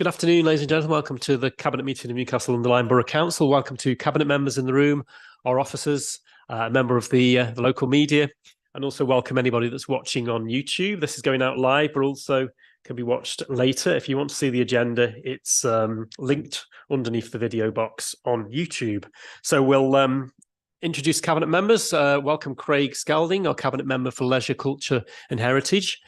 Good afternoon, ladies and gentlemen. Welcome to the Cabinet meeting of Newcastle-under-Lyme Borough Council. Welcome to Cabinet members in the room, our officers, a member of the local media, and also welcome anybody that's watching on YouTube. This is going out live, but also can be watched later. If you want to see the agenda, it's linked underneath the video box on YouTube. So we'll introduce Cabinet members. Welcome Craig Scalding, our Cabinet Member for Leisure, Culture and Heritage.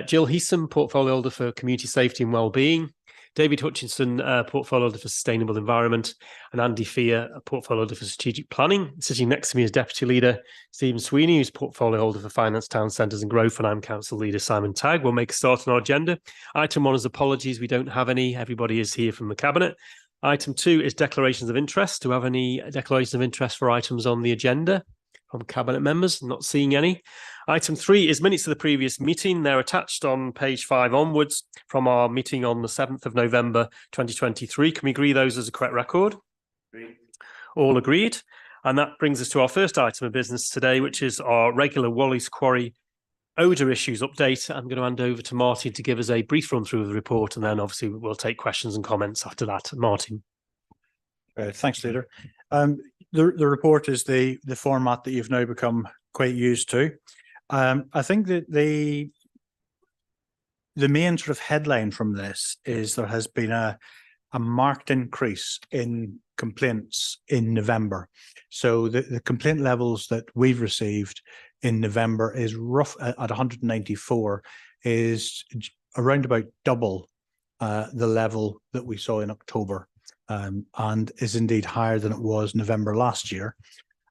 Jill Heeson, Portfolio Holder for Community Safety and Wellbeing. David Hutchinson, Portfolio Holder for Sustainable Environment, and Andy Fear, Portfolio Holder for Strategic Planning. Sitting next to me is Deputy Leader Stephen Sweeney, who's Portfolio Holder for Finance, Town Centres and Growth, and I'm Council Leader Simon Tagg. We'll make a start on our agenda. Item 1 is apologies, we don't have any. Everybody is here from the Cabinet. Item 2 is declarations of interest. Do we have any declarations of interest for items on the agenda from Cabinet members? Not seeing any. Item 3 is minutes of the previous meeting. They're attached on page 5 onwards from our meeting on the 7th of November 2023. Can we agree those as a correct record? Agreed. All agreed. And that brings us to our first item of business today, which is our regular Walleys Quarry odour issues update. I'm going to hand over to Martin to give us a brief run through of the report, and then obviously we'll take questions and comments after that. Martin. Thanks, Leader. The report is the format that you've now become quite used to. I think that the main sort of headline from this is there has been a marked increase in complaints in November. So the complaint levels that we've received in November is rough at 194, is around about double the level that we saw in October, and is indeed higher than it was November last year.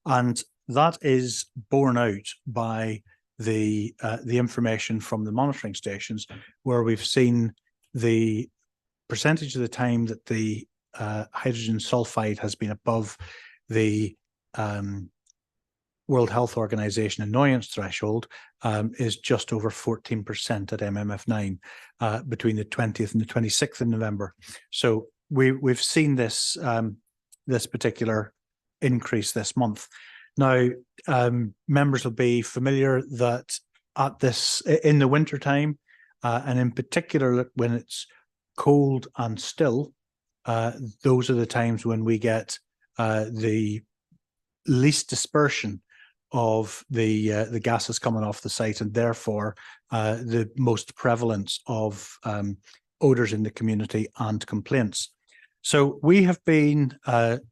And that is borne out by the information from the monitoring stations, where we've seen the percentage of the time that the hydrogen sulfide has been above the World Health Organization annoyance threshold is just over 14% at MMF9 between the 20th and the 26th of November. So we've seen this this particular increase this month. Now, members will be familiar that at this in the winter time, and in particular when it's cold and still, those are the times when we get the least dispersion of the gases coming off the site, and therefore the most prevalence of odours in the community and complaints. So we have been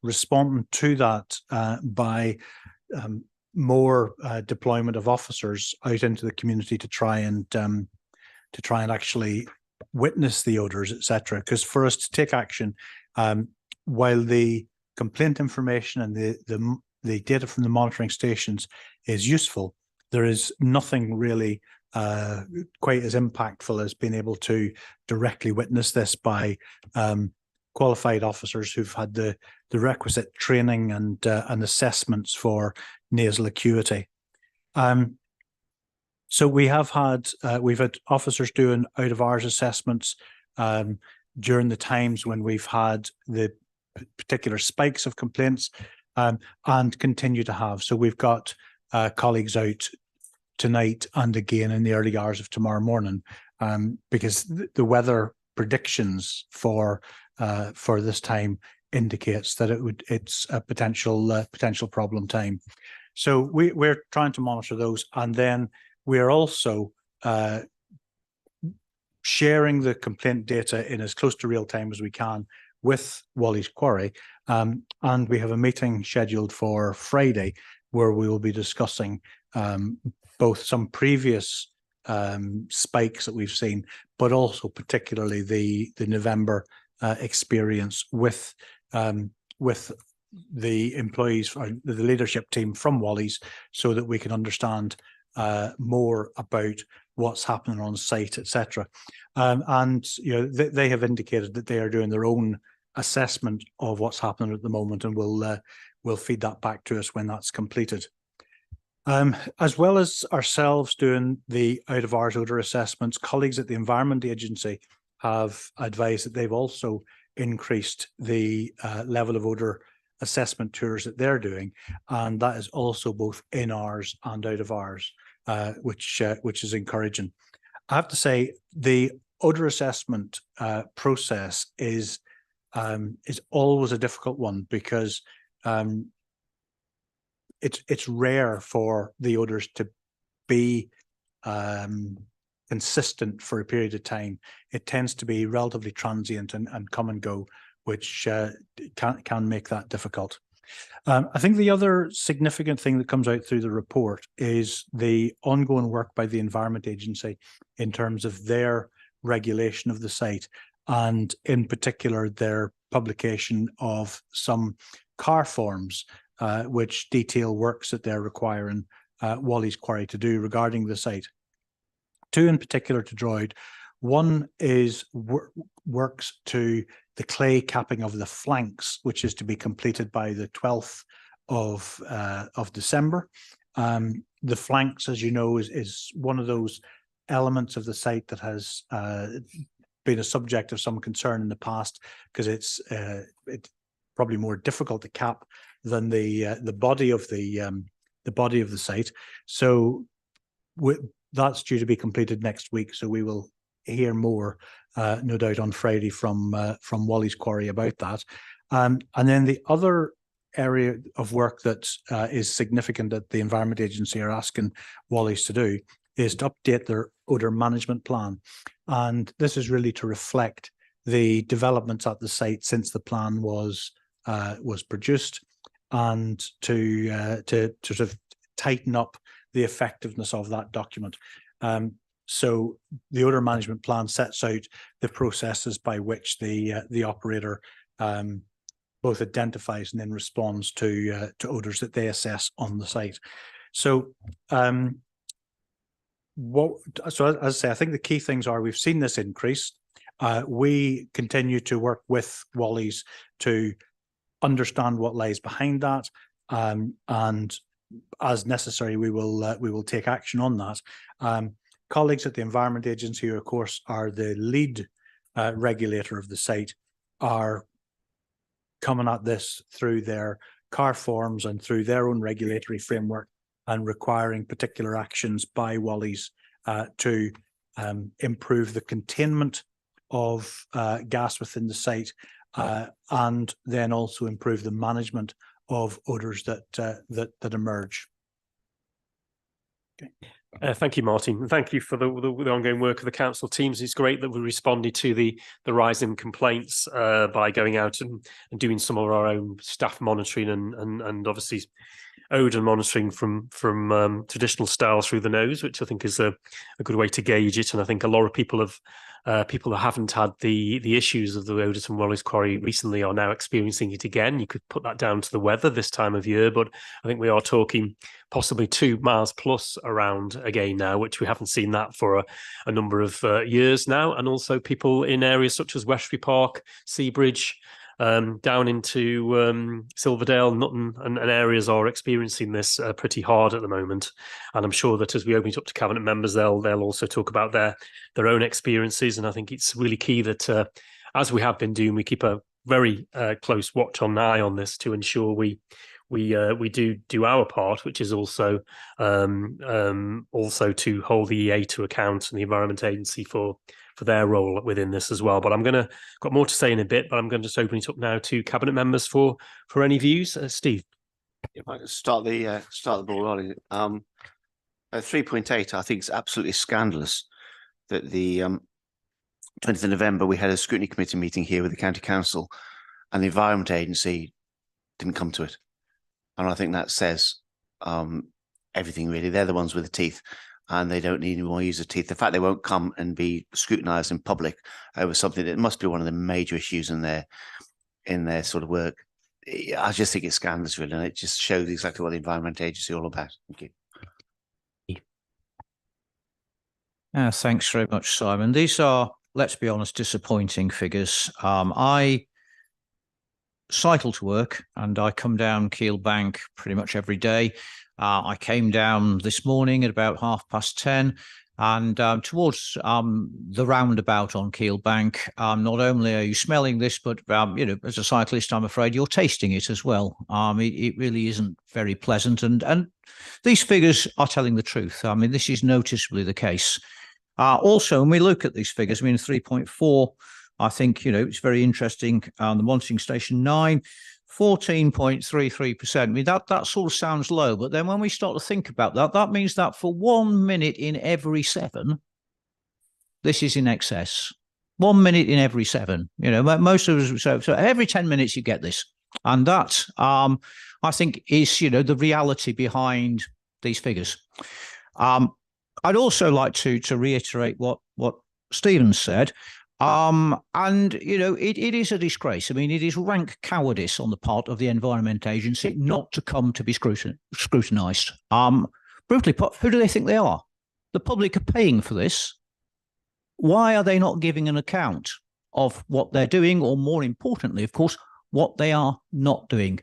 responding to that by more deployment of officers out into the community to try and actually witness the odours, etc. Because for us to take action, while the complaint information and the data from the monitoring stations is useful, there is nothing really quite as impactful as being able to directly witness this by qualified officers who've had the requisite training and assessments for nasal acuity. So we've had officers doing out of hours assessments during the times when we've had the particular spikes of complaints, and continue to have. So we've got colleagues out tonight and again in the early hours of tomorrow morning, because the weather predictions for this time indicates that it's a potential problem time. So we're trying to monitor those, and then we're also sharing the complaint data in as close to real time as we can with Walleys Quarry, and we have a meeting scheduled for Friday where we will be discussing both some previous spikes that we've seen, but also particularly the November experience with the employees or the leadership team from Walleys, so that we can understand more about what's happening on site, etc. And they have indicated that they are doing their own assessment of what's happening at the moment, and will feed that back to us when that's completed. As well as ourselves doing the out of hours odour assessments, colleagues at the Environment Agency have advised that they've also increased the level of odour assessment tours that they're doing, and that is also both in hours and out of hours, which is encouraging. I have to say the odor assessment process is always a difficult one, because it's rare for the odors to be consistent for a period of time. It tends to be relatively transient and come and go, which can make that difficult. I think the other significant thing that comes out through the report is the ongoing work by the Environment Agency in terms of their regulation of the site, and in particular their publication of some car forms which detail works that they're requiring Walleys Quarry to do regarding the site. Two in particular to draw out. One is works to the clay capping of the flanks, which is to be completed by the 12th of December. The flanks, as you know, is one of those elements of the site that has been a subject of some concern in the past, because it's probably more difficult to cap than the body of the site. So that's due to be completed next week. So we will hear more, no doubt, on Friday from Walleys Quarry about that. And then the other area of work that is significant that the Environment Agency are asking Walleys to do is to update their odour management plan. And this is really to reflect the developments at the site since the plan was produced, and to sort of tighten up the effectiveness of that document. So the odour management plan sets out the processes by which the operator both identifies and then responds to odours that they assess on the site. So as I say, I think the key things are, we've seen this increase. We continue to work with Walleys to understand what lies behind that, and as necessary, we will take action on that. Colleagues at the Environment Agency, who of course are the lead regulator of the site, are coming at this through their car forms and through their own regulatory framework, and requiring particular actions by Walleys to improve the containment of gas within the site, and then also improve the management of odours that emerge. Okay. Thank you, Martin. Thank you for the ongoing work of the council teams. It's great that we responded to the rise in complaints by going out and doing some of our own staff monitoring and obviously odour monitoring from traditional styles through the nose, which I think is a good way to gauge it. And I think a lot of people that haven't had the issues of the odours from Walleys Quarry recently are now experiencing it again. You could put that down to the weather this time of year, but I think we are talking possibly 2 miles plus around again now, which we haven't seen that for a number of years now. And also people in areas such as Westbury Park, Seabridge, down into Silverdale, Nutton, and areas are experiencing this pretty hard at the moment. And I'm sure that as we open it up to cabinet members, they'll also talk about their own experiences. And I think it's really key that, as we have been doing, we keep a very close watch on eye on this to ensure we do our part, which is also to hold the EA to account and the Environment Agency for their role within this as well. But got more to say in a bit, but I'm going to just open it up now to cabinet members for any views. Steve. If I could start the ball rolling. 3.8, I think it's absolutely scandalous that the 20th of November we had a scrutiny committee meeting here with the county council, and the Environment Agency didn't come to it. And I think that says everything really. They're the ones with the teeth, and they don't need any more use of teeth. The fact they won't come and be scrutinised in public over something that must be one of the major issues in their sort of work, I just think it's scandalous, really, and it just shows exactly what the Environment Agency is all about. Thank you. Thanks very much, Simon. These are, let's be honest, disappointing figures. I cycle to work and I come down Keel Bank pretty much every day. I came down this morning at about 10:30, and towards the roundabout on Keel Bank, not only are you smelling this, but as a cyclist, I'm afraid you're tasting it as well. It really isn't very pleasant, and these figures are telling the truth. I mean, this is noticeably the case. Also, when we look at these figures, I mean, 3.4, I think, it's very interesting. The monitoring station 9, 14.33%. I mean, that sort of sounds low, but then when we start to think about that, that means that for 1 minute in every 7, this is in excess. 1 minute in every 7. Most of us, so every 10 minutes you get this. And that, I think, is, the reality behind these figures. I'd also like to reiterate what Stephen said. And, it is a disgrace. I mean, it is rank cowardice on the part of the Environment Agency not to come to be scrutinised. Brutally put, who do they think they are? The public are paying for this. Why are they not giving an account of what they're doing, or more importantly, of course, what they are not doing?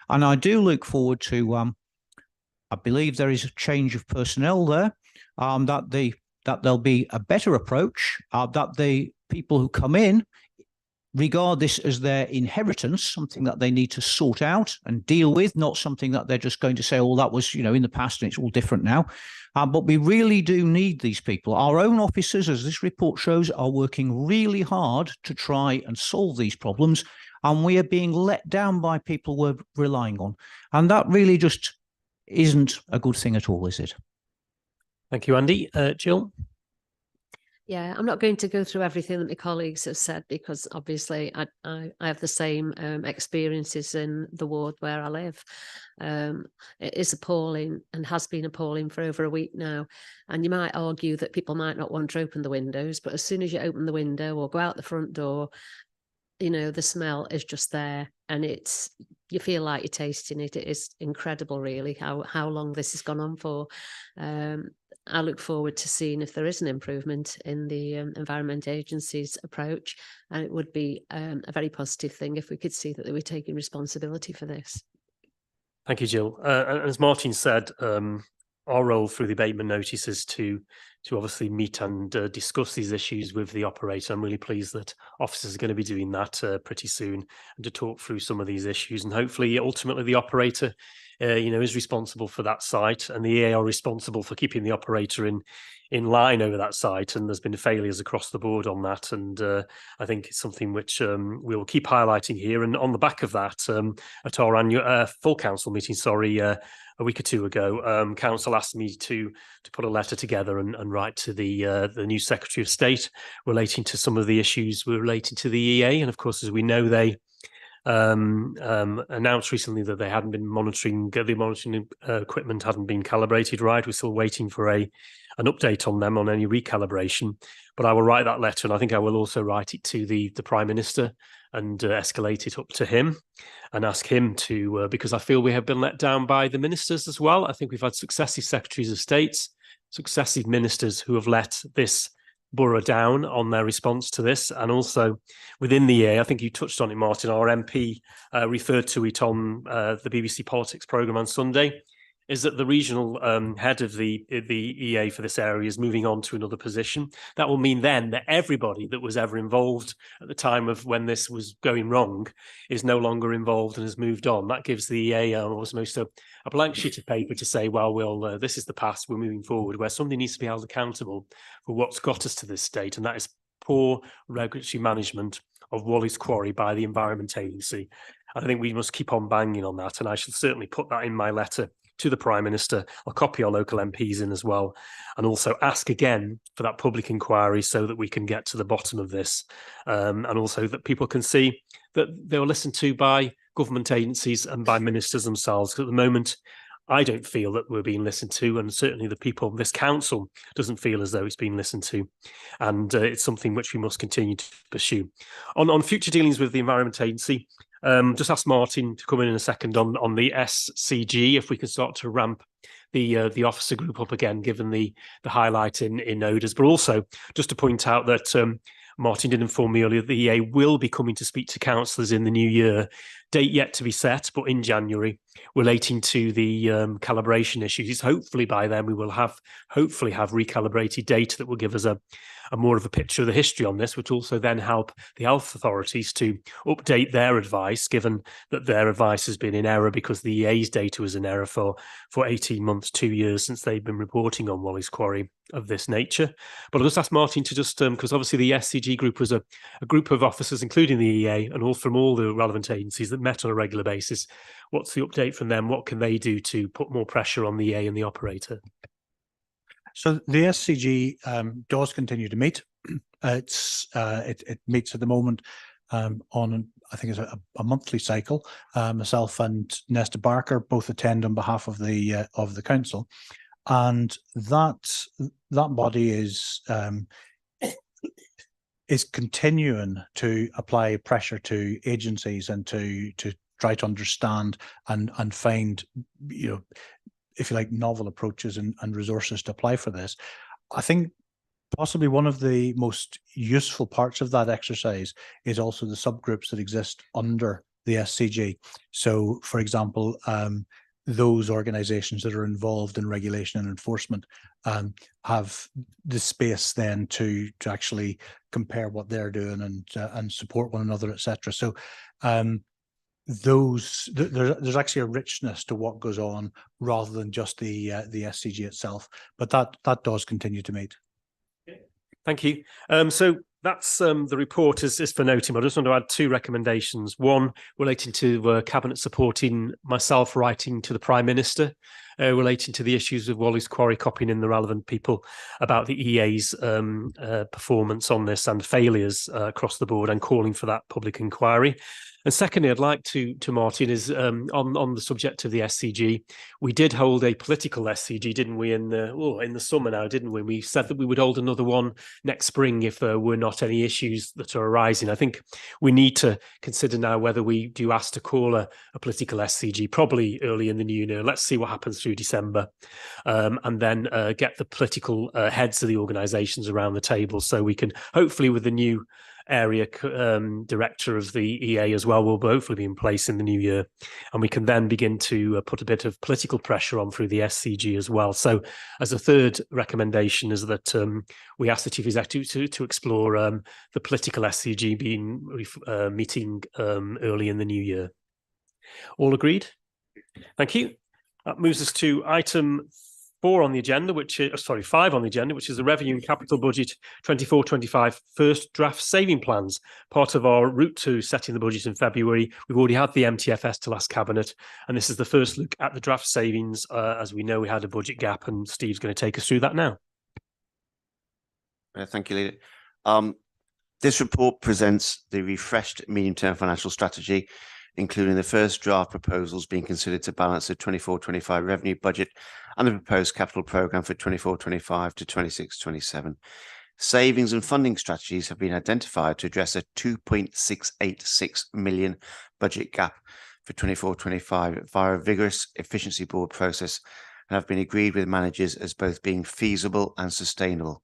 And I do look forward to, I believe there is a change of personnel there, that there'll be a better approach, that the people who come in regard this as their inheritance, something that they need to sort out and deal with, not something that they're just going to say, oh, that was, in the past and it's all different now. But we really do need these people. Our own officers, as this report shows, are working really hard to try and solve these problems. And we are being let down by people we're relying on. And that really just isn't a good thing at all, is it? Thank you, Andy. Jill? Yeah, I'm not going to go through everything that my colleagues have said, because obviously I have the same experiences in the ward where I live. It is appalling and has been appalling for over a week now. And you might argue that people might not want to open the windows, but as soon as you open the window or go out the front door, the smell is just there, and you feel like you're tasting it. It is incredible, really, how long this has gone on for. I look forward to seeing if there is an improvement in the Environment Agency's approach, and it would be a very positive thing if we could see that they were taking responsibility for this. Thank you, Jill. As Martin said, our role through the abatement notice is to obviously meet and discuss these issues with the operator. I'm really pleased that officers are going to be doing that pretty soon, and to talk through some of these issues. And hopefully, ultimately, the operator, is responsible for that site, and the EA are responsible for keeping the operator in line over that site. And there's been failures across the board on that. And I think it's something which we'll keep highlighting here. And on the back of that, at our annual full council meeting, a week or two ago, council asked me to put a letter together and write to the new Secretary of State relating to some of the issues relating to the EA. And of course, as we know, they announced recently that they hadn't been monitoring, the monitoring equipment hadn't been calibrated right. We're still waiting for an update on them, on any recalibration. But I will write that letter, and I think I will also write it to the Prime Minister and escalate it up to him and ask him to, because I feel we have been let down by the ministers as well. I think we've had successive secretaries of states, successive ministers who have let this borough down on their response to this. And also within the EA, I think you touched on it, Martin, our MP referred to it on the BBC Politics programme on Sunday, is that the regional head of the EA for this area is moving on to another position. That will mean then that everybody that was ever involved at the time of when this was going wrong is no longer involved and has moved on. That gives the EA almost a blank sheet of paper to say, well, this is the past, we're moving forward, where somebody needs to be held accountable for what's got us to this state, and that is poor regulatory management of Walleys Quarry by the Environment Agency. And I think we must keep on banging on that, and I shall certainly put that in my letter to the Prime Minister. I'll copy our local MPs in as well, and also ask again for that public inquiry so that we can get to the bottom of this, and also that people can see that they were listened to by government agencies and by ministers themselves. Because at the moment, I don't feel that we're being listened to, and certainly the people, this council doesn't feel as though it's being listened to, and it's something which we must continue to pursue. On future dealings with the Environment Agency, just ask Martin to come in a second on the SCG, if we can start to ramp the officer group up again, given the highlight in odours. But also just to point out that Martin did inform me earlier, the EA will be coming to speak to councillors in the new year date yet to be set, but in January, relating to the calibration issues. It's hopefully by then we will have recalibrated data that will give us a more of a picture of the history on this, which also then help the health authorities to update their advice, given that their advice has been in error because the EA's data was in error for 18 months, 2 years since they've been reporting on Walleys Quarry of this nature. But I'll just ask Martin to just, because obviously the SCG group was a group of officers, including the EA and all from all the relevant agencies that met on a regular basis. What's the update from them? What can they do to put more pressure on the EA and the operator? So the SCG does continue to meet. It meets at the moment on, I think, it's a monthly cycle. Myself and Nesta Barker both attend on behalf of the council, and that body is continuing to apply pressure to agencies and to try to understand and find, if you like, novel approaches and resources to apply for this. I think possibly one of the most useful parts of that exercise is also the subgroups that exist under the SCG. So, for example, those organizations that are involved in regulation and enforcement have the space then to actually compare what they're doing and support one another, etc. So there's actually a richness to what goes on rather than just the SCG itself, but that does continue to meet. Thank you. So that's the report is for noting. I just want to add 2 recommendations. One relating to Cabinet supporting myself writing to the Prime Minister relating to the issues of Walleys Quarry, copying in the relevant people about the EA's performance on this and failures across the board, and calling for that public inquiry. And secondly, I'd like to Martin, is on the subject of the SCG. We did hold a political SCG, didn't we, in the summer now, didn't we? We said that we would hold another one next spring if there were not any issues that are arising. I think we need to consider now whether we do ask to call a political SCG, probably early in the new year. Let's see what happens through December, and then get the political heads of the organisations around the table, so we can hopefully, with the new area director of the EA as well, will hopefully be in place in the new year, and we can then begin to put a bit of political pressure on through the SCG as well. So as a third recommendation is that we ask the Chief Executive to explore the political SCG meeting early in the new year. All agreed? Thank you. That moves us to item 4 on the agenda, which is 5 on the agenda, which is the Revenue and Capital Budget 24-25 first draft saving plans. Part of our route to setting the budget in February, we've already had the MTFS to last Cabinet, and this is the first look at the draft savings. As we know, we had a budget gap, and Steve's going to take us through that now. Thank you, Leader. This report presents the refreshed medium-term financial strategy, including the first draft proposals being considered to balance the 24-25 revenue budget and the proposed capital programme for 24-25 to 26-27. Savings and funding strategies have been identified to address a 2.686 million budget gap for 24-25 via a vigorous efficiency board process, and have been agreed with managers as both being feasible and sustainable.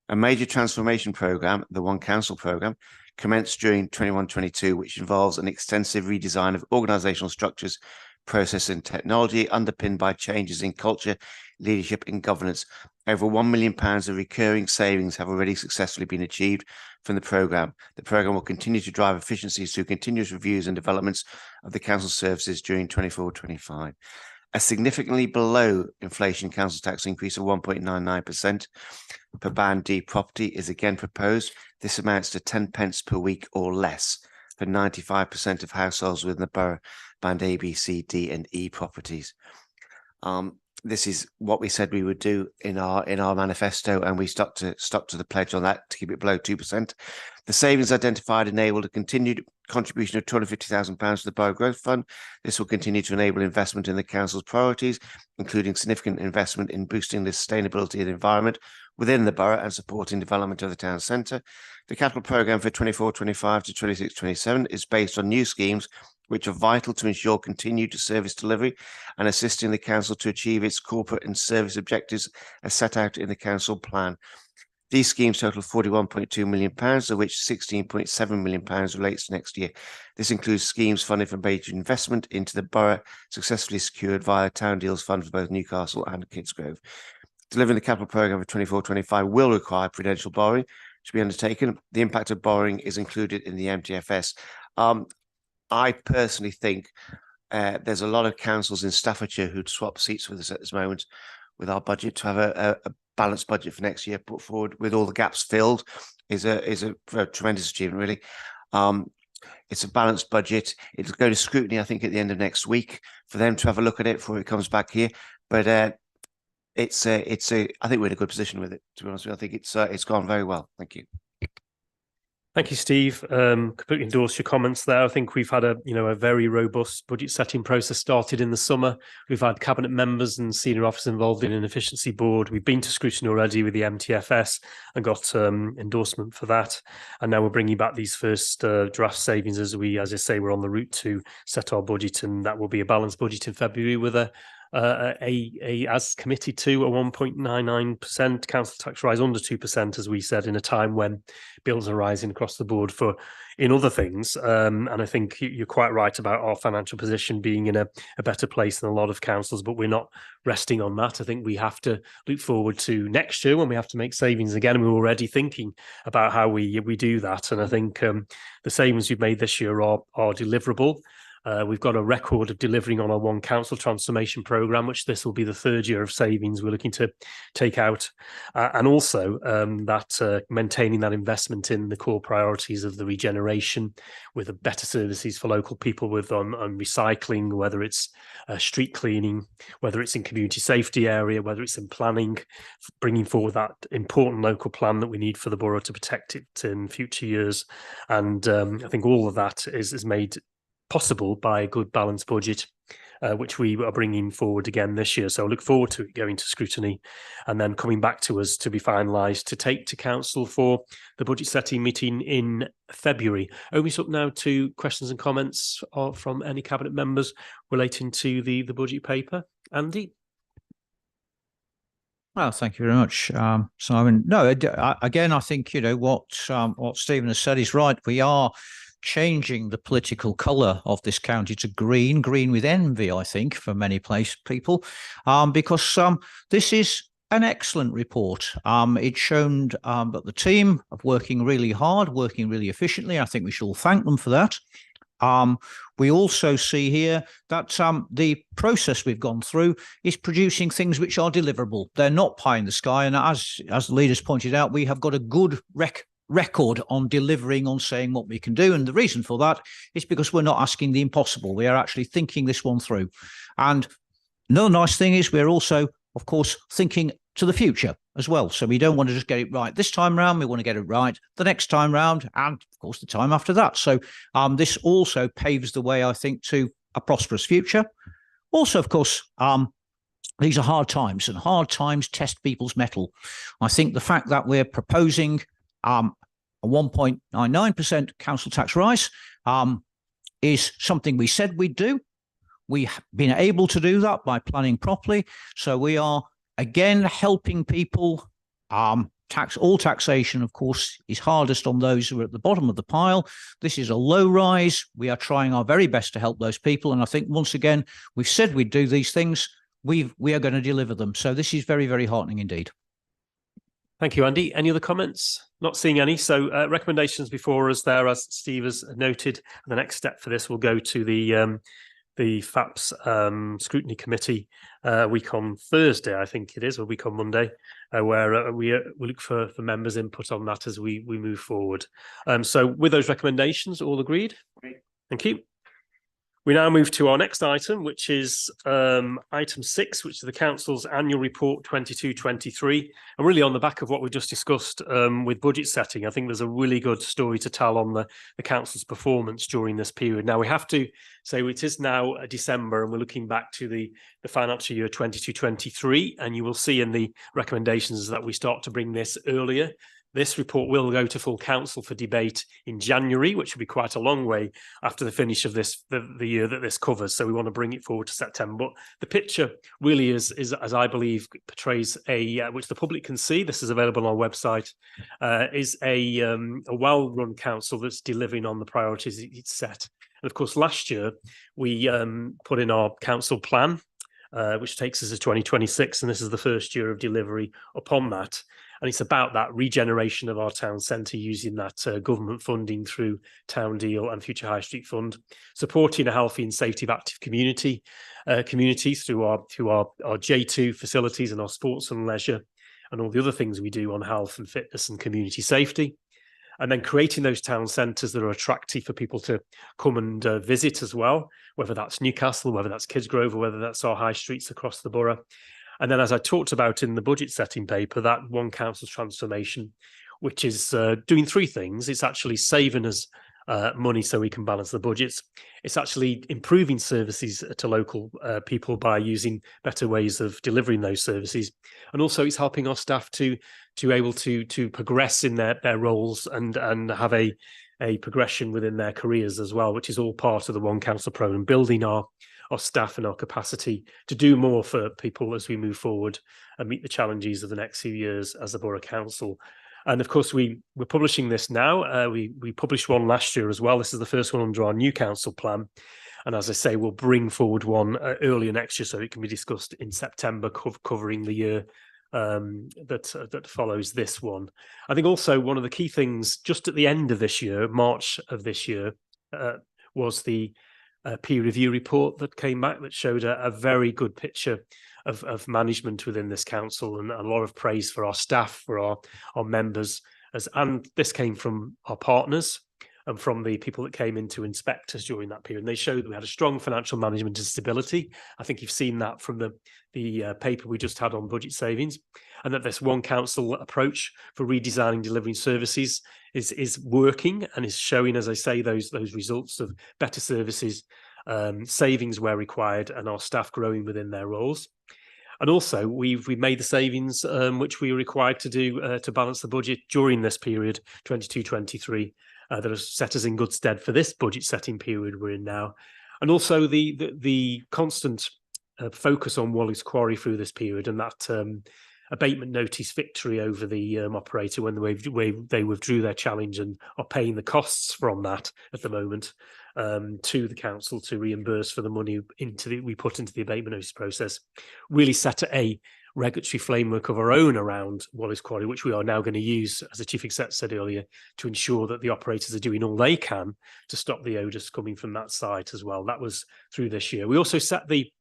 A major transformation programme, the One Council programme, commenced during 21-22, which involves an extensive redesign of organisational structures, process and technology, underpinned by changes in culture, leadership and governance. Over £1 million of recurring savings have already successfully been achieved from the programme. The programme will continue to drive efficiencies through continuous reviews and developments of the council services during 24-25. A significantly below inflation council tax increase of 1.99% per Band D property is again proposed. This amounts to 10 pence per week or less for 95% of households within the borough Band A, B, C, D and E properties. This is what we said we would do in our manifesto, and we stuck to the pledge on that to keep it below 2%. The savings identified enabled a continued contribution of £250,000 to the Borough Growth Fund. This will continue to enable investment in the council's priorities, including significant investment in boosting the sustainability of the environment within the borough and supporting development of the town centre. The capital programme for 24-25 to 26-27 is based on new schemes which are vital to ensure continued service delivery and assisting the council to achieve its corporate and service objectives as set out in the council plan. These schemes total £41.2 million, of which £16.7 million relates to next year. This includes schemes funded from major investment into the borough, successfully secured via Town Deals Fund for both Newcastle and Kidsgrove. Delivering the capital programme for 24-25 will require prudential borrowing to be undertaken. The impact of borrowing is included in the MTFS. I personally think there's a lot of councils in Staffordshire who'd swap seats with us at this moment with our budget. To have a balanced budget for next year put forward with all the gaps filled is a tremendous achievement, really. It's a balanced budget. It'll go to scrutiny, I think, at the end of next week for them to have a look at it before it comes back here. But I think we're in a good position with it, to be honest with you. I think it's gone very well. Thank you. Thank you, Steve. Completely endorse your comments there. I think we've had a very robust budget setting process started in the summer. We've had cabinet members and senior officers involved in an efficiency board. We've been to scrutiny already with the MTFS and got endorsement for that. And now we're bringing back these first draft savings as I say, we're on the route to set our budget, and that will be a balanced budget in February with as committed to a 1.99% council tax rise under 2%, as we said, in a time when bills are rising across the board in other things. And I think you're quite right about our financial position being in a better place than a lot of councils, but we're not resting on that. I think we have to look forward to next year when we have to make savings again, and we're already thinking about how we do that. And I think the savings we've made this year are deliverable. We've got a record of delivering on our One Council transformation programme, which this will be the third year of savings we're looking to take out. And also maintaining that investment in the core priorities of the regeneration with better services for local people on recycling, whether it's street cleaning, whether it's in community safety area, whether it's in planning, bringing forward that important local plan that we need for the borough to protect it in future years. And I think all of that is made possible by a good balanced budget, which we are bringing forward again this year. So I look forward to it going to scrutiny and then coming back to us to be finalised to take to council for the budget setting meeting in February. Open it up now to questions and comments from any cabinet members relating to the budget paper. Andy? Well, thank you very much, Simon. No, again, I think what Stephen has said is right. We are changing the political colour of this county to green with envy, I think, for many people, because this is an excellent report. It's shown that the team are working really hard, working really efficiently. I think we should all thank them for that. We also see here that the process we've gone through is producing things which are deliverable. They're not pie in the sky. And as the leaders pointed out, we have got a good record on delivering, on saying what we can do. And the reason for that is because we're not asking the impossible. We are actually thinking this one through. And another nice thing is we're also, of course, thinking to the future as well. So we don't want to just get it right this time round. We want to get it right the next time round and, of course, the time after that. So this also paves the way, I think, to a prosperous future. Also, of course, these are hard times, and hard times test people's mettle. I think the fact that we're proposing a 1.99% council tax rise is something we said we'd do. We've been able to do that by planning properly. So we are, again, helping people. All taxation, of course, is hardest on those who are at the bottom of the pile. This is a low rise. We are trying our very best to help those people. And I think, once again, we've said we'd do these things. We are going to deliver them. So this is very, very heartening indeed. Thank you, Andy. Any other comments? Not seeing any. So recommendations before us there, as Steve has noted. The next step for this will go to the FAPS scrutiny committee week on Thursday, I think it is, or week on Monday, where we look for members' input on that as we move forward. So with those recommendations, all agreed? Great. Thank you. We now move to our next item, which is item 6, which is the Council's Annual Report 22-23. And really on the back of what we just discussed with budget setting, I think there's a really good story to tell on the Council's performance during this period. Now, we have to say it is now December, and we're looking back to the financial year 22-23, and you will see in the recommendations that we start to bring this earlier This report will go to full council for debate in January, which will be quite a long way after the finish of this, the year that this covers. So we want to bring it forward to September. But the picture really is as I believe, portrays which the public can see. This is available on our website. Is a well-run council that's delivering on the priorities it's set. And of course, last year we put in our council plan, which takes us to 2026, and this is the first year of delivery upon that. And it's about that regeneration of our town centre using that government funding through Town Deal and Future High Street Fund, supporting a healthy and safety of active community through our J2 facilities and our sports and leisure and all the other things we do on health and fitness and community safety. And then creating those town centres that are attractive for people to come and visit as well, whether that's Newcastle, whether that's Kidsgrove, or whether that's our high streets across the borough. And then, as I talked about in the budget setting paper, that one council's transformation, which is doing three things. It's actually saving us money so we can balance the budgets. It's actually improving services to local people by using better ways of delivering those services. And also it's helping our staff to able to progress in their roles and have a progression within their careers as well, which is all part of the One Council programme, building our staff and our capacity to do more for people as we move forward and meet the challenges of the next few years as a Borough Council. And of course, we're publishing this now. We published one last year as well. This is the first one under our new council plan. And as I say, we'll bring forward one earlier next year so it can be discussed in September, covering the year that follows this one. I think also one of the key things just at the end of this year, March of this year, was the peer review report that came back that showed a very good picture of management within this council, and a lot of praise for our staff, for our members, and this came from our partners and from the people that came in to inspect us during that period. And they showed that we had a strong financial management and stability. I think you've seen that from the paper we just had on budget savings, and that this one council approach for redesigning, delivering services is working and is showing, as I say, those results of better services, savings where required, and our staff growing within their roles. And also, we've made the savings which we were required to do to balance the budget during this period, 22-23, that has set us in good stead for this budget setting period we're in now. And also the constant focus on Walleys Quarry through this period, and that abatement notice victory over the operator when they withdrew their challenge and are paying the costs from that at the moment to the council to reimburse for the money we put into the abatement notice process, really set a regulatory framework of our own around Walleys Quarry, which we are now going to use, as the Chief Exec said earlier, to ensure that the operators are doing all they can to stop the odours coming from that site as well. That was through this year. We also set the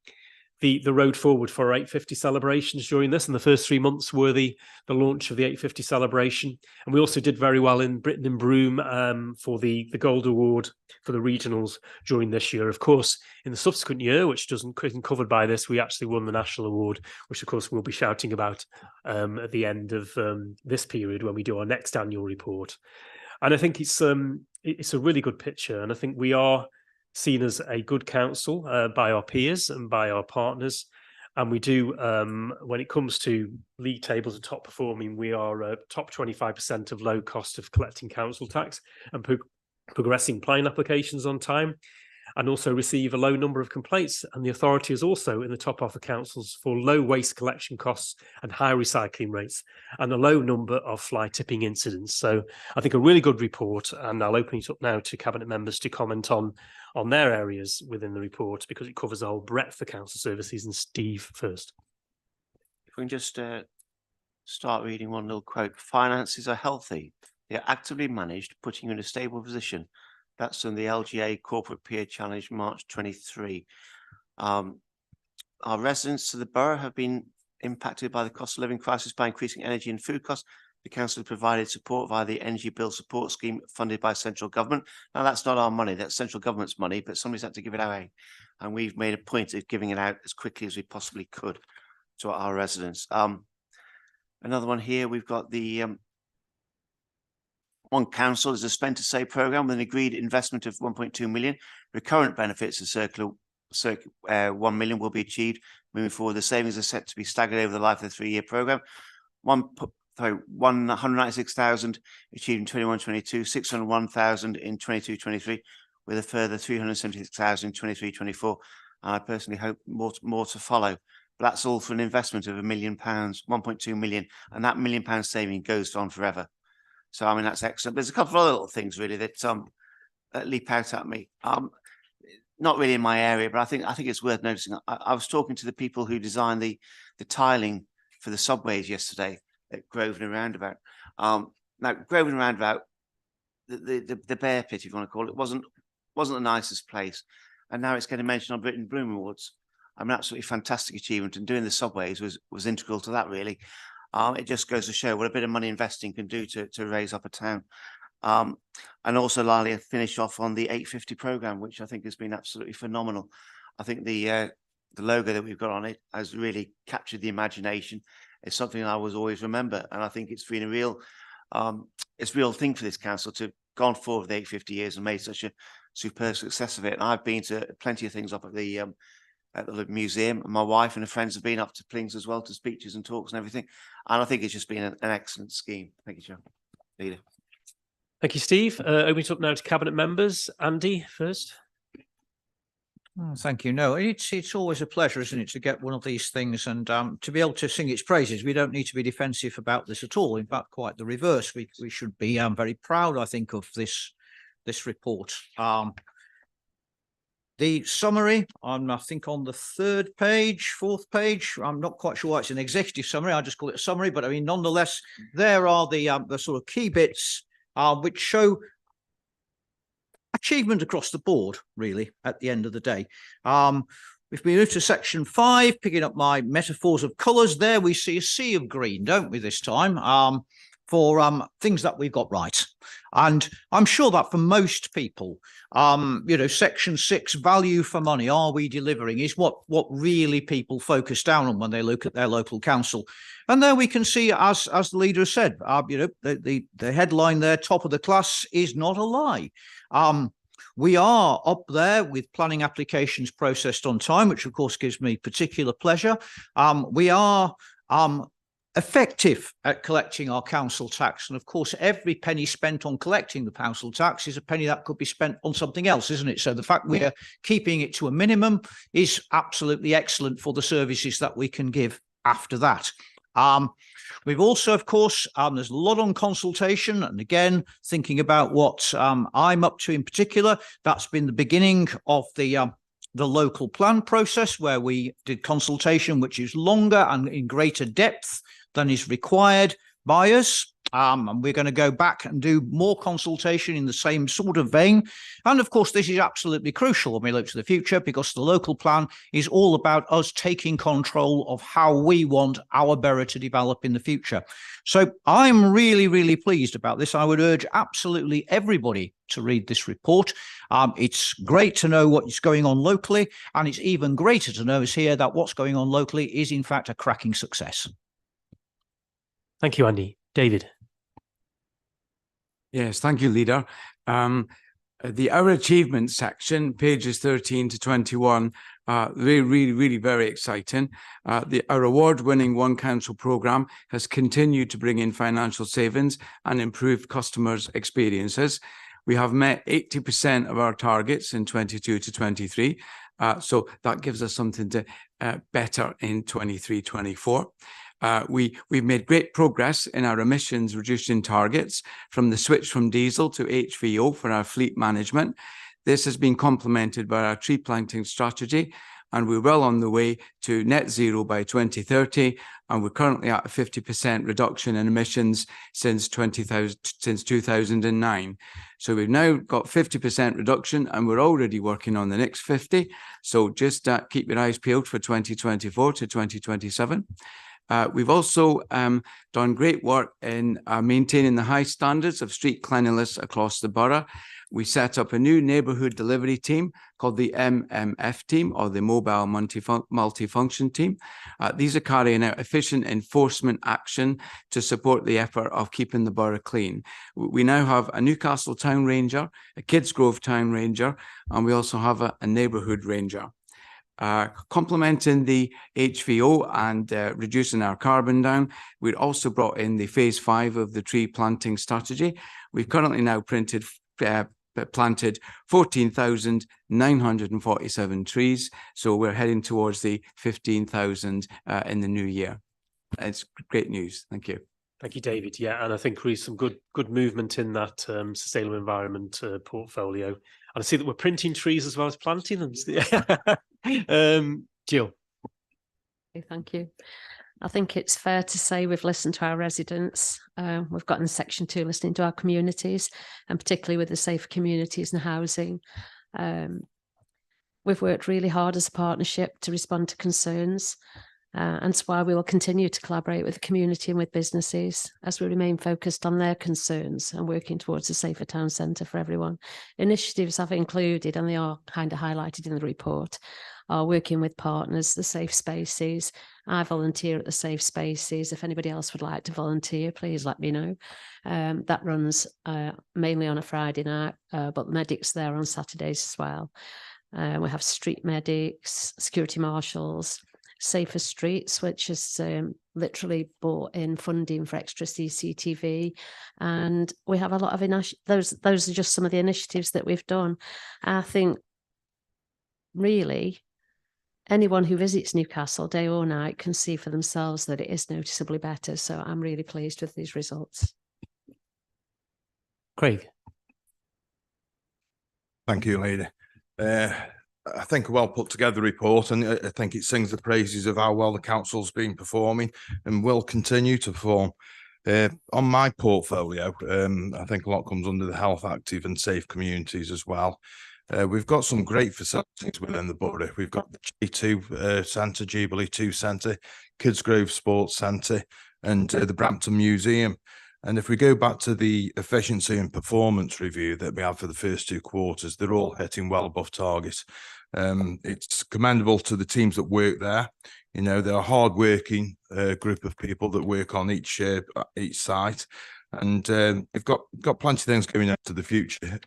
road forward for our 850 celebrations during this, and the first 3 months were the launch of the 850 celebration. And we also did very well in Britain and Broome for the Gold Award for the regionals during this year. Of course, in the subsequent year, which isn't covered by this, we actually won the national award, which of course we'll be shouting about at the end of this period when we do our next annual report. And I think it's a really good picture, and I think we are seen as a good council by our peers and by our partners. And we do, when it comes to league tables and top performing, we are top 25% of low cost of collecting council tax and progressing planning applications on time, and also receive a low number of complaints. And the authority is also in the top half of councils for low waste collection costs and high recycling rates, and a low number of fly tipping incidents. So I think a really good report, and I'll open it up now to Cabinet members to comment on their areas within the report, because it covers the whole breadth of council services. And Steve first. If we can just start reading one little quote. Finances are healthy. They are actively managed, putting you in a stable position. That's from the LGA Corporate Peer Challenge, March 23. Our residents of the borough have been impacted by the cost of living crisis by increasing energy and food costs. The council provided support via the Energy Bill Support Scheme funded by central government. Now, that's not our money, that's central government's money, but somebody's had to give it away. And we've made a point of giving it out as quickly as we possibly could to our residents. Another one here, we've got the One Council is a spend to save programme with an agreed investment of 1.2 million. Recurrent benefits of circa 1 million will be achieved moving forward. The savings are set to be staggered over the life of the 3-year programme. 196,000 achieved in 21-22, 601,000 in 22-23, with a further 376,000 in 23-24. And I personally hope more to follow. But that's all for an investment of £1 million, 1.2 million, and that £1 million saving goes on forever. So I mean that's excellent. There's a couple of other little things really that leap out at me. Not really in my area, but I think it's worth noticing. I was talking to the people who designed the tiling for the subways yesterday at Grosvenor Roundabout. Now Grosvenor Roundabout, the bear pit, if you want to call it, wasn't the nicest place, and now it's getting mentioned on Britain Bloom Awards. An absolutely fantastic achievement, and doing the subways was integral to that really. It just goes to show what a bit of money investing can do to raise up a town. And also Lally finish off on the 850 program, which I think has been absolutely phenomenal. I think the logo that we've got on it has really captured the imagination. It's something I will always remember, and I think it's been a real thing for this council to gone forward the 850 years and made such a superb success of it. And I've been to plenty of things up at the museum, and my wife and her friends have been up to Plings as well, to speeches and talks and everything. And I think it's just been an excellent scheme. Thank you, Chair. Leader. Thank you, Steve. Opening up now to cabinet members. Andy first. Oh, thank you. No, it's always a pleasure, isn't it, to get one of these things and to be able to sing its praises. We don't need to be defensive about this at all. In fact, quite the reverse. We should be very proud, I think, of this report. The summary, I think on the fourth page, I'm not quite sure why it's an executive summary. I just call it a summary, but I mean, nonetheless, there are the sort of key bits which show achievement across the board, really, at the end of the day. If we move to section 5, picking up my metaphors of colours, there we see a sea of green, don't we, this time, for things that we've got right. And I'm sure that for most people, section 6, value for money, are we delivering, is what really people focus down on when they look at their local council. And there we can see, as the leader has said, the headline there, top of the class, is not a lie. We are up there with planning applications processed on time, which of course gives me particular pleasure. We are effective at collecting our council tax. And of course, every penny spent on collecting the council tax is a penny that could be spent on something else, isn't it? So the fact we're keeping it to a minimum is absolutely excellent for the services that we can give after that. We've also, of course, there's a lot on consultation. And again, thinking about what I'm up to in particular, that's been the beginning of the local plan process, where we did consultation, which is longer and in greater depth than is required by us. And we're going to go back and do more consultation in the same sort of vein. And of course, this is absolutely crucial when we look to the future, because the local plan is all about us taking control of how we want our borough to develop in the future. So I'm really, really pleased about this. I would urge absolutely everybody to read this report. It's great to know what's going on locally, and it's even greater to know here that what's going on locally is in fact a cracking success. Thank you, Andy. David. Yes, thank you, Leader. The Our Achievements section, pages 13 to 21, really very exciting. Our award-winning One Council programme has continued to bring in financial savings and improve customers' experiences. We have met 80% of our targets in 22 to 23, so that gives us something to better in 23-24. We've made great progress in our emissions reduction targets, from the switch from diesel to HVO for our fleet management. This has been complemented by our tree planting strategy, and we're well on the way to net zero by 2030, and we're currently at a 50% reduction in emissions since 2009. So we've now got 50% reduction, and we're already working on the next 50. So just keep your eyes peeled for 2024 to 2027. We've also done great work in maintaining the high standards of street cleanliness across the borough. We set up a new neighbourhood delivery team called the MMF team, or the Mobile Multifunction team. These are carrying out efficient enforcement action to support the effort of keeping the borough clean. We now have a Newcastle Town Ranger, a Kidsgrove Town Ranger, and we also have a neighbourhood ranger. complementing the HVO and reducing our carbon down. We'd also brought in the phase 5 of the tree planting strategy. We've currently now planted 14,947 trees. So we're heading towards the 15,000 in the new year. It's great news. Thank you. Thank you, David. Yeah, and I think really some good movement in that sustainable environment portfolio. And I see that we're printing trees as well as planting them. Jill. Okay, thank you. I think it's fair to say we've listened to our residents. We've got in section 2 listening to our communities, and particularly with the safe communities and housing. We've worked really hard as a partnership to respond to concerns. And it's why we will continue to collaborate with the community and with businesses as we remain focused on their concerns and working towards a safer town centre for everyone. Initiatives I've included, and they are kind of highlighted in the report, are working with partners, the safe spaces. I volunteer at the safe spaces. If anybody else would like to volunteer, please let me know. That runs mainly on a Friday night, but the medics there on Saturdays as well. We have street medics, security marshals, Safer Streets, which has literally brought in funding for extra CCTV, and we have a lot of those are just some of the initiatives that we've done. I think really anyone who visits Newcastle day or night can see for themselves that it is noticeably better. So I'm really pleased with these results. Craig. Thank you, Lady. I think a well put together report, and I think it sings the praises of how well the council's been performing and will continue to perform. On my portfolio, I think a lot comes under the health, active and safe communities as well. We've got some great facilities within the borough. We've got the G2 Centre, Jubilee 2 Centre, Kidsgrove Sports Centre and the Brampton Museum. And if we go back to the efficiency and performance review that we have for the first 2 quarters, they're all hitting well above target. It's commendable to the teams that work there. You know, they're a hard-working group of people that work on each site. And we've got plenty of things going into the future,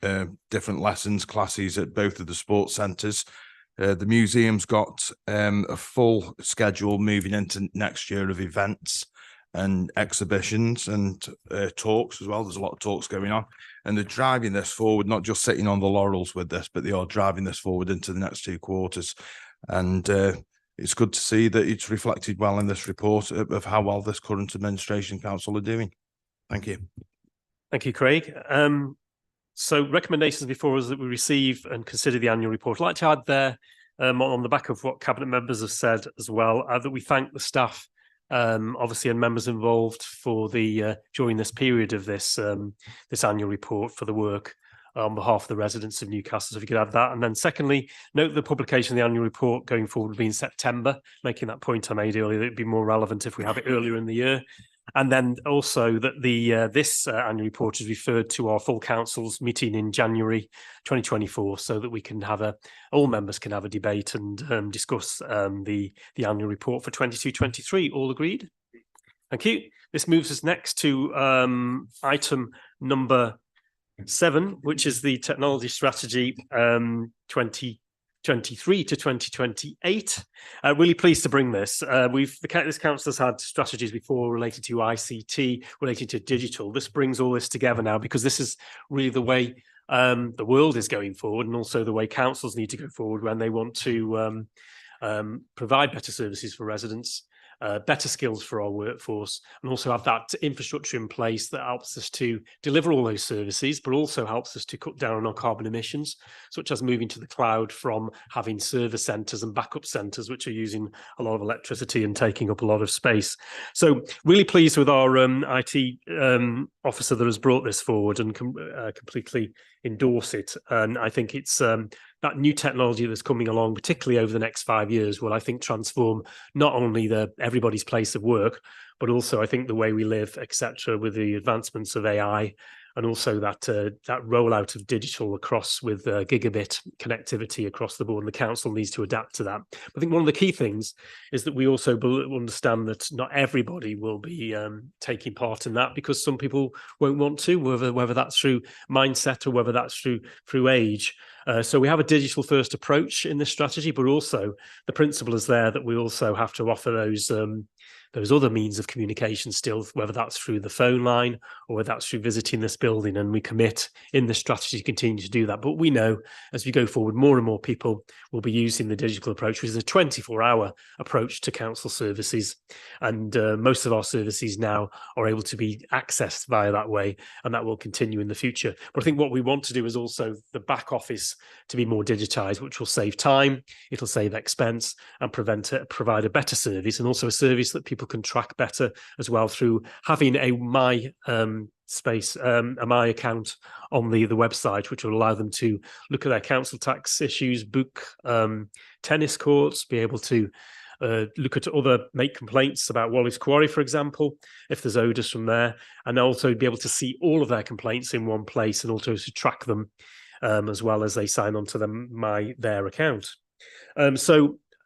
different lessons, classes at both of the sports centres. The museum's got a full schedule moving into next year of events and exhibitions and talks as well. There's a lot of talks going on, and they're driving this forward, not just sitting on the laurels with this, but they are driving this forward into the next 2 quarters. And it's good to see that it's reflected well in this report of how well this current administration council are doing. Thank you. Thank you, Craig. So recommendations before us that we receive and consider the annual report. I'd like to add there on the back of what cabinet members have said as well, that we thank the staff obviously and members involved for the during this period of this this annual report for the work on behalf of the residents of Newcastle. So if you could add that. And then secondly, note the publication of the annual report going forward will be in September, making that point I made earlier that it'd be more relevant if we have it earlier in the year. And then also that the this annual report is referred to our full council's meeting in January 2024, so that we can have all members can have a debate and discuss the annual report for 22-23. All agreed? Thank you. This moves us next to item number 7, which is the technology strategy 2023 to 2028. Really pleased to bring this. This council has had strategies before related to ICT, related to digital. This brings all this together now, because this is really the way the world is going forward, and also the way councils need to go forward when they want to provide better services for residents, better skills for our workforce, and also have that infrastructure in place that helps us to deliver all those services, but also helps us to cut down on our carbon emissions, such as moving to the cloud from having server centres and backup centres, which are using a lot of electricity and taking up a lot of space. So really pleased with our IT officer that has brought this forward and completely endorse it. And I think it's that new technology that's coming along, particularly over the next 5 years, will, I think, transform not only everybody's place of work, but also I think the way we live, etc., with the advancements of AI, and also that rollout of digital across with gigabit connectivity across the board. And the council needs to adapt to that. I think one of the key things is that we also understand that not everybody will be taking part in that, because some people won't want to, whether that's through mindset or whether that's through age. So we have a digital first approach in this strategy, but also the principle is there that we also have to offer those other means of communication still, whether that's through the phone line or whether that's through visiting this building. And we commit in the strategy to continue to do that. But we know as we go forward, more and more people will be using the digital approach, which is a 24-hour approach to council services. And most of our services now are able to be accessed via that way, and that will continue in the future. But I think what we want to do is also the back office to be more digitized, which will save time, it'll save expense, and provide a better service, and also a service that people can track better as well through having a my account on the website, which will allow them to look at their council tax issues, book tennis courts, be able to look at make complaints about Walleys Quarry, for example, if there's odours from there, and also be able to see all of their complaints in one place, and also to track them as well as they sign on to their account.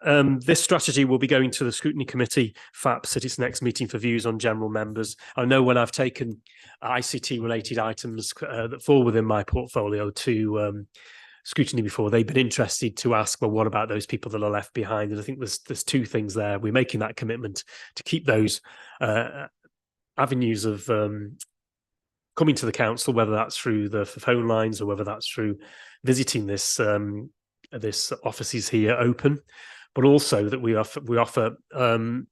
This strategy will be going to the Scrutiny Committee, FAPS, at its next meeting for views on general members. I know when I've taken ICT-related items that fall within my portfolio to scrutiny before, they've been interested to ask, well, what about those people that are left behind? And I think there's two things there. We're making that commitment to keep those avenues of coming to the council, whether that's through the phone lines or whether that's through visiting this offices here open, but also that we offer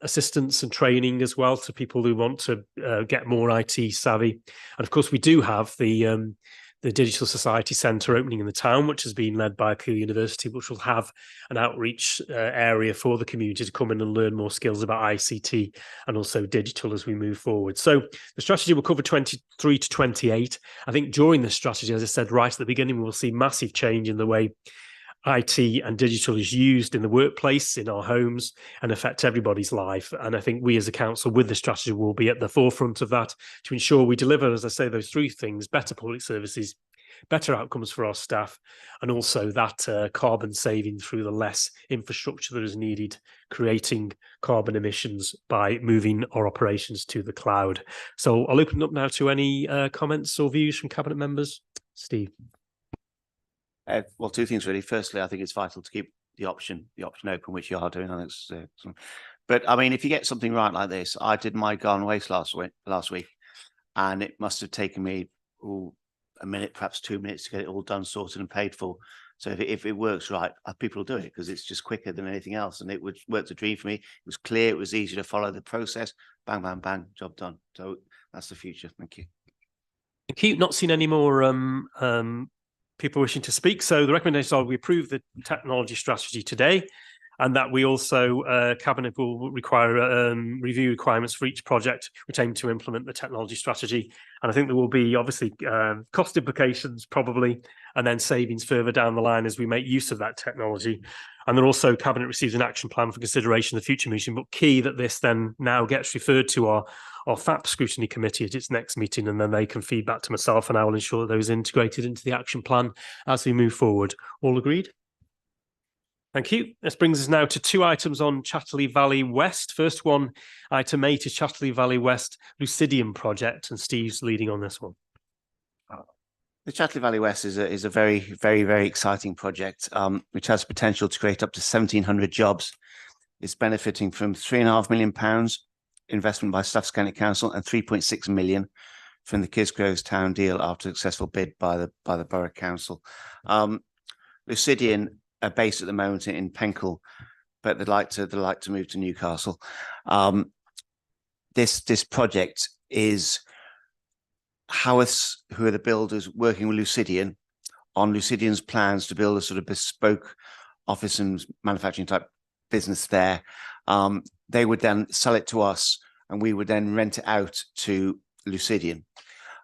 assistance and training as well to people who want to get more IT savvy. And of course, we do have the Digital Society Centre opening in the town, which has been led by Peel University, which will have an outreach area for the community to come in and learn more skills about ICT and also digital as we move forward. So the strategy will cover 23 to 28. I think during this strategy, as I said right at the beginning, we will see massive change in the way IT and digital is used in the workplace, in our homes, and affect everybody's life. And I think we as a council with the strategy will be at the forefront of that to ensure we deliver, as I say, those three things: better public services, better outcomes for our staff, and also that carbon saving through the less infrastructure that is needed, creating carbon emissions by moving our operations to the cloud. So I'll open up now to any comments or views from Cabinet members. Steve. Well, two things really. Firstly, I think it's vital to keep the option open, which you are doing. I think it's excellent. But I mean, if you get something right like this, I did my garden waste last week, and it must have taken me a minute, perhaps 2 minutes to get it all done, sorted, and paid for. So if it works right, people will do it because it's just quicker than anything else, and it worked a dream for me. It was clear, it was easy to follow the process. Bang, bang, bang, job done. So that's the future. Thank you. Thank you. Not seen any more people wishing to speak. So the recommendations are we approve the technology strategy today, and that we also, Cabinet will require review requirements for each project which aim to implement the technology strategy. And I think there will be obviously cost implications probably, and then savings further down the line as we make use of that technology. And then also Cabinet receives an action plan for consideration in the future meeting, but key that this then now gets referred to our FAP Scrutiny Committee at its next meeting, and then they can feed back to myself, and I will ensure that those are integrated into the action plan as we move forward. All agreed? Thank you. This brings us now to two items on Chatterley Valley West. First one, item 8, is Chatterley Valley West Lucidium project, and Steve's leading on this one. The Chatterley Valley West is a very, very, very exciting project, which has potential to create up to 1,700 jobs. It's benefiting from £3.5 million investment by Staffs County Council and 3.6 million from the Kisgroves Town deal after a successful bid by the Borough Council. Lucidium are based at the moment in Penkle, but they'd like to move to Newcastle. This project is Howarths, who are the builders, working with Lucidium on Lucidium's plans to build a sort of bespoke office and manufacturing type business there. They would then sell it to us, and we would then rent it out to Lucidium.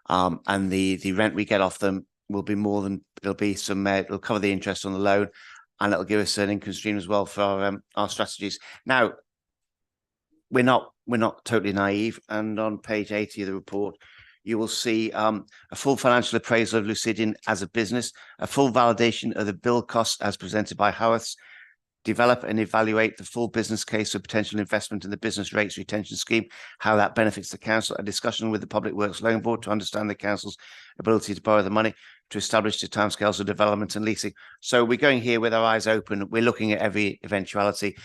And the rent we get off them will be more than, it'll cover the interest on the loan, and it'll give us an income stream as well for our strategies. Now, we're not totally naive, and on page 80 of the report, you will see a full financial appraisal of Lucidium as a business, a full validation of the build costs as presented by Howarths, develop and evaluate the full business case for potential investment in the business rates retention scheme, how that benefits the council, a discussion with the Public Works Loan Board to understand the council's ability to borrow the money, to establish the timescales of development and leasing. So we're going here with our eyes open. We're looking at every eventuality.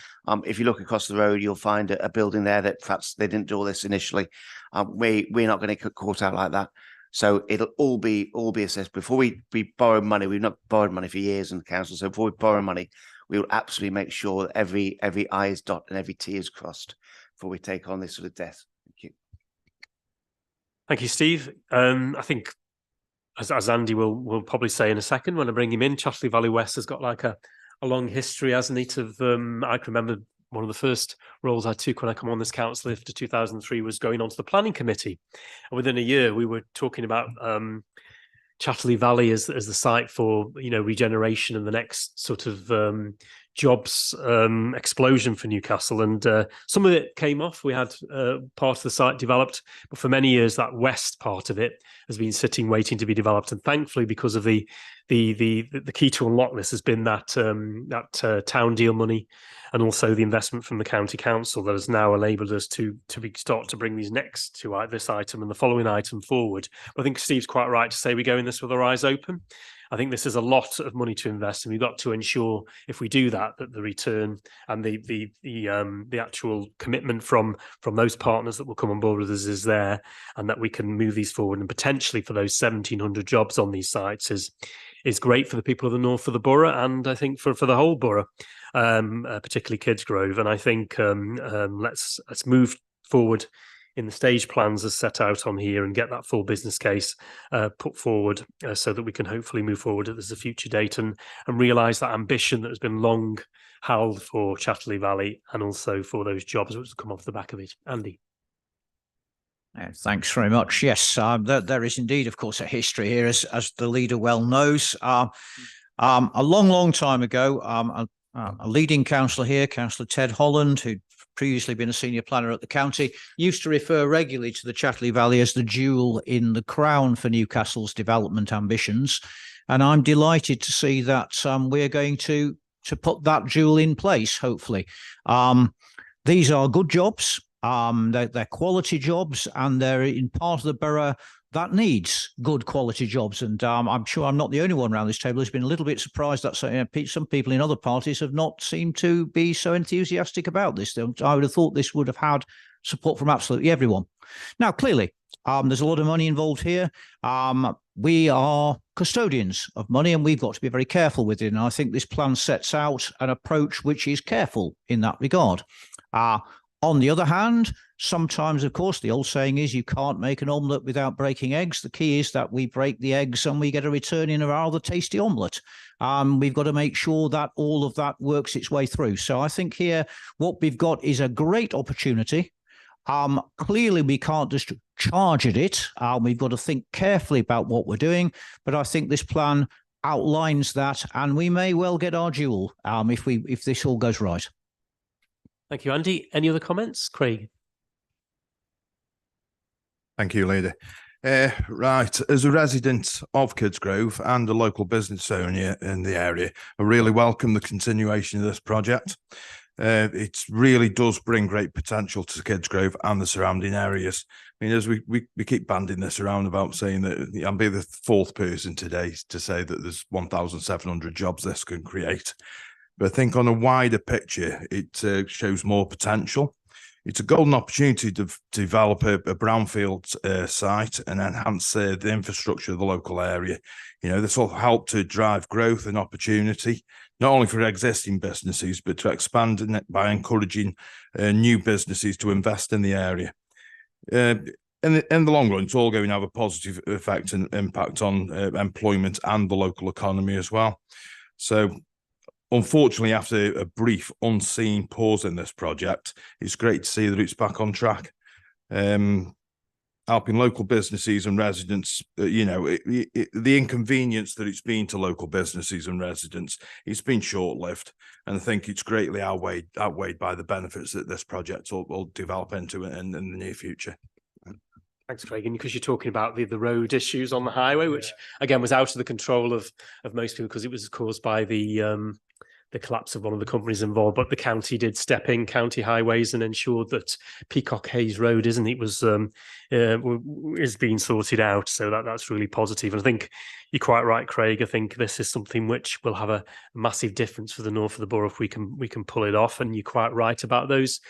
If you look across the road, you'll find a building there that perhaps they didn't do all this initially. We're not going to get caught out like that. So it'll all be assessed before we borrow money. We've not borrowed money for years in the council. So before we borrow money, we will absolutely make sure that every I is dotted and every T is crossed before we take on this sort of debt. Thank you. Thank you, Steve. I think, as Andy will probably say in a second when I bring him in, Chatterley Valley West has got like a long history, hasn't it? Of I can remember one of the first roles I took when I come on this council after 2003 was going onto the planning committee, and within a year we were talking about Chatterley Valley as the site for regeneration and the next sort of jobs explosion for Newcastle, and some of it came off. We had part of the site developed, but for many years that west part of it has been sitting waiting to be developed. And thankfully, because of the key to unlock this has been that town deal money and also the investment from the county council that has now enabled us to start to bring these next two, this item and the following item forward. But I think Steve's quite right to say we go in this with our eyes open. I think this is a lot of money to invest, and we've got to ensure if we do that the return and the actual commitment from those partners that will come on board with us is there, and that we can move these forward. And potentially for those 1,700 jobs on these sites is great for the people of the north of the borough, and I think for the whole borough, particularly Kidsgrove. And I think let's move forward in the stage plans as set out on here and get that full business case put forward so that we can hopefully move forward as a future date and realise that ambition that has been long held for Chatterley Valley and also for those jobs which come off the back of it. Andy. Thanks very much. Yes, there is indeed, of course, a history here, as the leader well knows. A long time ago, a leading councillor here, Councillor Ted Holland, who'd previously been a senior planner at the county, used to refer regularly to the Chatterley Valley as the jewel in the crown for Newcastle's development ambitions. And I'm delighted to see that we're going to put that jewel in place, hopefully. These are good jobs. They're quality jobs, and they're in part of the borough that needs good quality jobs. And I'm sure I'm not the only one around this table who's been a little bit surprised that some people in other parties have not seemed to be so enthusiastic about this. I would have thought this would have had support from absolutely everyone. Now, clearly, there's a lot of money involved here. We are custodians of money, and we've got to be very careful with it. And I think this plan sets out an approach which is careful in that regard. On the other hand, sometimes, of course, the old saying is you can't make an omelette without breaking eggs. The key is that we break the eggs and we get a return in a rather tasty omelette. We've got to make sure that all of that works its way through. So I think here what we've got is a great opportunity. Clearly, we can't just charge at it. We've got to think carefully about what we're doing. But I think this plan outlines that, and we may well get our jewel if this all goes right. Thank you, Andy. Any other comments? Craig. Thank you, Leader. Right, as a resident of Kidsgrove and a local business owner in the area, I really welcome the continuation of this project. It really does bring great potential to Kidsgrove and the surrounding areas. I mean, as we keep banding this around about saying that I'll be the fourth person today to say that there's 1,700 jobs this can create. But I think on a wider picture, it shows more potential. It's a golden opportunity to develop a brownfield site and enhance the infrastructure of the local area. You know, this will help to drive growth and opportunity, not only for existing businesses, but to expand by encouraging new businesses to invest in the area. In the long run, it's all going to have a positive effect and impact on employment and the local economy as well. So, unfortunately, after a brief unseen pause in this project, it's great to see that it's back on track. Helping local businesses and residents, the inconvenience that it's been to local businesses and residents, it's been short-lived. And I think it's greatly outweighed by the benefits that this project will develop into in the near future. Thanks, Craig. And because you're talking about the road issues on the highway, which again was out of the control of most people because it was caused by the collapse of one of the companies involved, but the county did step in, County Highways, and ensured that Peacock Hayes Road, isn't it, was is being sorted out. So that's really positive. And I think you're quite right, Craig. I think this is something which will have a massive difference for the north of the borough if we can pull it off. And you're quite right about those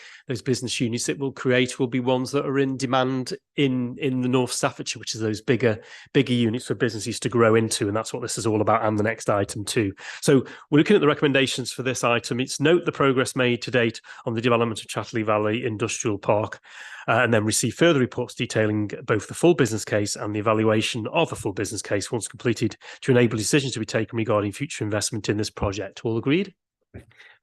business units it will create will be ones that are in demand in the North Staffordshire, which is those bigger units for businesses to grow into. And that's what this is all about. And the next item too. So we're looking at the recommendations for this item. It's note the progress made to date on the development of Chatterley Valley Industrial Park, and then receive further reports detailing both the full business case and the evaluation of the full business case once completed to enable decisions to be taken regarding future investment in this project. All agreed?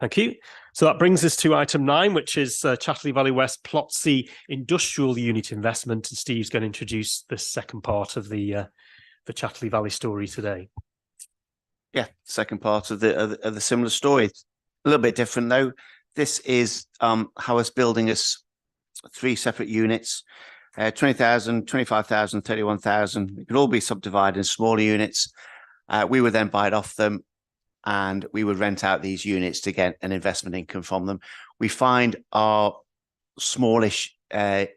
Thank you. So that brings us to item 9, which is Chatterley Valley West Plot C Industrial Unit Investment. And Steve's going to introduce the second part of the Chatterley Valley story today. Yeah, second part of the similar story. A little bit different though. This is how us building us 3 separate units, 20,000, 25,000, 31,000. It could all be subdivided in smaller units. We would then buy it off them, and we would rent out these units to get an investment income from them. We find our smallish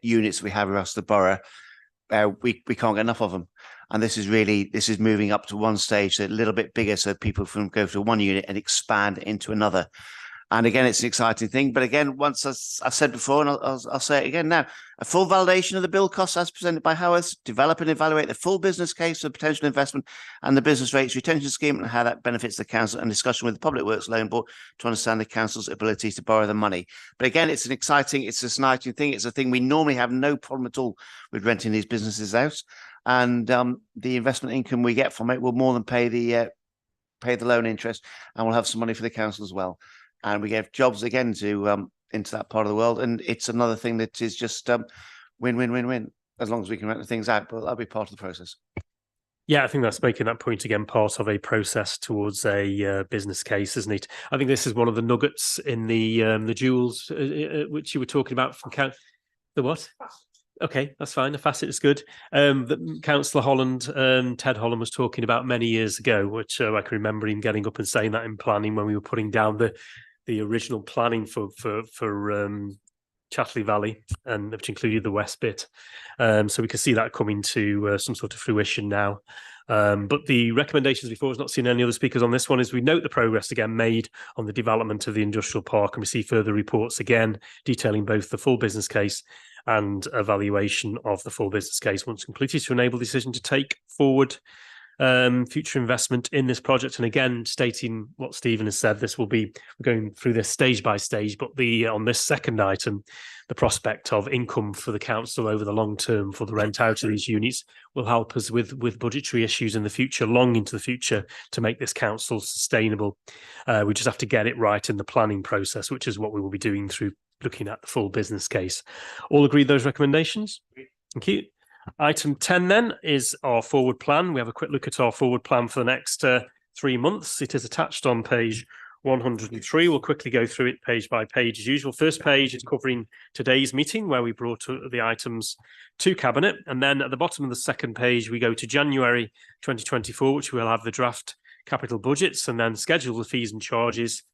units we have across the borough, we can't get enough of them. And this is moving up to one stage, a little bit bigger, so people can go to one unit and expand into another. And again, it's an exciting thing. But again, once I said before, and I'll say it again now, a full validation of the build costs as presented by Howarth, develop and evaluate the full business case for potential investment and the business rates retention scheme and how that benefits the council, and discussion with the Public Works Loan Board to understand the council's ability to borrow the money. But again, it's an exciting thing. It's a thing we normally have no problem at all with renting these businesses out. And the investment income we get from it will more than pay the loan interest, and we'll have some money for the council as well. And we get jobs again to into that part of the world. And it's another thing that is just win, as long as we can rent the things out. But that'll be part of the process. Yeah, I think that's making that point again part of a process towards a business case, isn't it? I think this is one of the nuggets in the jewels which you were talking about from the what? Okay, that's fine. The facet is good. That Councillor Holland, Ted Holland, was talking about many years ago, which I can remember him getting up and saying that in planning when we were putting down the original planning for Chatterley Valley, and which included the west bit. So we can see that coming to some sort of fruition now. But the recommendations before, I've not seen any other speakers on this one, is we note the progress again made on the development of the industrial park and receive further reports again detailing both the full business case and evaluation of the full business case once completed to enable the decision to take forward future investment in this project. And again, stating what Stephen has said, this will be going through this stage by stage, but on this second item, the prospect of income for the council over the long term for the rent out of these units will help us with budgetary issues in the future, long into the future, to make this council sustainable. We just have to get it right in the planning process, which is what we will be doing through looking at the full business case. All agree those recommendations? Thank you. Item 10 then is our forward plan. We have a quick look at our forward plan for the next 3 months. It is attached on page 103. We'll quickly go through it page by page as usual. First page is covering today's meeting where we brought the items to Cabinet. And then at the bottom of the second page, we go to January 2024, which will have the draft capital budgets and then schedule the fees and charges.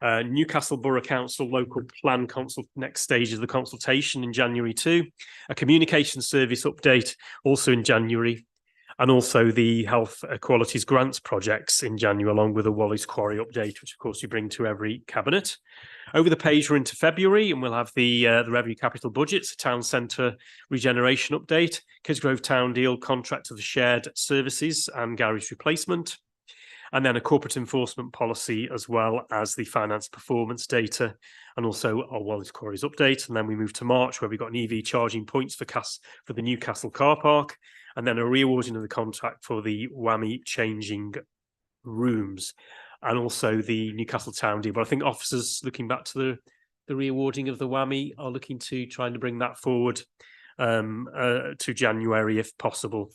Newcastle Borough Council local plan next stage of the consultation in January 2, a communication service update also in January, and also the health qualities grants projects in January, along with a Walleys Quarry update, which of course you bring to every cabinet. Over the page we're into February, and we'll have the revenue capital budgets, a town centre regeneration update, Kidsgrove Town deal, contract of the shared services and garage replacement, and then a corporate enforcement policy, as well as the finance performance data, and also our Walleys Quarries update. And then we move to March, where we've got an EV charging points for the Newcastle car park, and then a re-awarding of the contract for the WAMI changing rooms, and also the Newcastle Town deal. But I think officers, looking back to the re-awarding of the WAMI, are looking to trying to bring that forward to January if possible,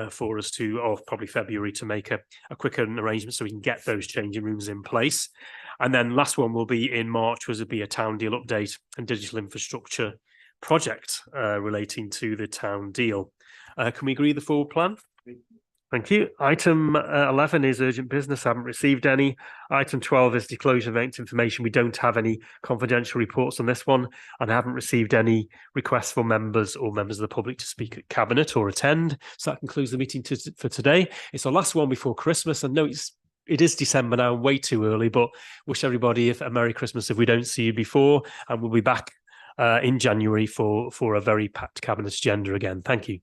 for us to, or probably February, to make a quicker arrangement so we can get those changing rooms in place. And then last one will be in March, was be a town deal update and digital infrastructure project relating to the town deal. Can we agree the forward plan? Thank you. Item 11 is urgent business. I haven't received any. Item 12 is disclosure of event information. We don't have any confidential reports on this one, and I haven't received any requests for members or members of the public to speak at Cabinet or attend. So that concludes the meeting for today. It's our last one before Christmas. I know it is December now, way too early, but wish everybody a Merry Christmas if we don't see you before, and we'll be back in January for a very packed Cabinet agenda again. Thank you.